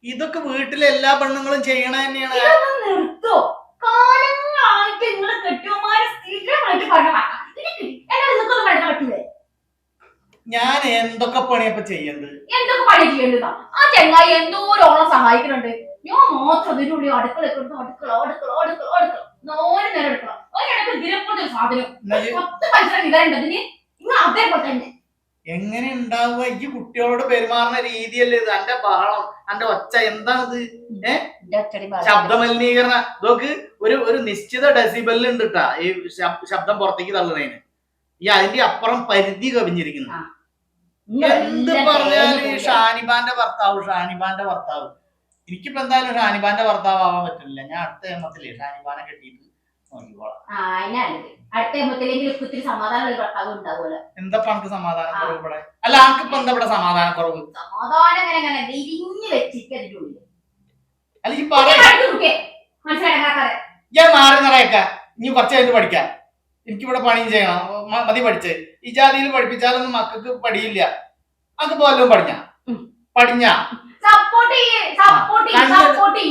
ഇതൊക്കെ വീട്ടിലെ എല്ലാ പെണ്ണുങ്ങളും ചെയ്യണ തന്നെയാണ്. നിർത്തോ, കാലങ്ങളായിട്ട് നിങ്ങളെ കെട്ടിയമാരെ സ്ഥിരമായിട്ട് പറ്റൂലേ? ഞാൻ എന്തൊക്കെ പണിയപ്പോ ചെയ്യണ്ട്? എന്തൊക്കെ പണി ചെയ്യേണ്ടതാ? ആ ചെങ്ങായി എന്തോരോളം സഹായിക്കുന്നുണ്ട്. ഞാൻ മാത്രം അതിനുള്ളിൽ അടുക്കള അടുക്കള അടുക്കള അടുക്കള അടുക്കള 4 നേരം എടുക്കണം. ഒരിടക്ക് ഇതിനെപ്പോഴത്തെ ഒരു സാധനം 10 പൈസ വിതരണ്ടതിന് നിങ്ങൾ അതേപോലെ തന്നെ. എങ്ങനെ ഉണ്ടാവുക? ഈ കുട്ടികളോട് പെരുമാറുന്ന രീതിയല്ലേ ഇത്? എന്റെ ബഹളം, എന്റെ ഒച്ച എന്താണിത്? ശബ്ദ മലിനീകരണ ഇതൊക്കെ ഒരു നിശ്ചിത ഡെസിബലിൽ ഉണ്ട് കേട്ടാ ഈ ശബ്ദം പുറത്തേക്ക് തള്ളുന്നതിന്. ഈ അതിന്റെ അപ്പുറം പരിധി കവിഞ്ഞിരിക്കുന്നു. എന്ത് പറഞ്ഞാലും ഷാനിബാന്റെ ഭർത്താവ് എനിക്കിപ്പോ എന്തായാലും ഷാനിബാന്റെ ഭർത്താവ് ആവാൻ പറ്റില്ല. ഞാൻ അടുത്ത ജന്മത്തിലേ ഷാനിബാനെ കെട്ടിയിട്ട് നോക്കിക്കോളാം. എന്താ പണക്ക് സമാധാനം കുറവ് ഇവിടെ? അല്ല ആർക്കിപ്പോ എന്താ ഇവിടെ സമാധാന കുറവ്? അല്ല ഈ ഞാൻ മാറി നടക്ക. ഇനി കുറച്ച് കഴിഞ്ഞ് പഠിക്കാം. എനിക്കിവിടെ പണിയും ചെയ്യണം. മതി പഠിച്ച്. ഈ ജാതിയിൽ പഠിപ്പിച്ചാലൊന്നും മക്കൾക്ക് പഠിയില്ല. അത് പോലും പഠിഞ്ഞ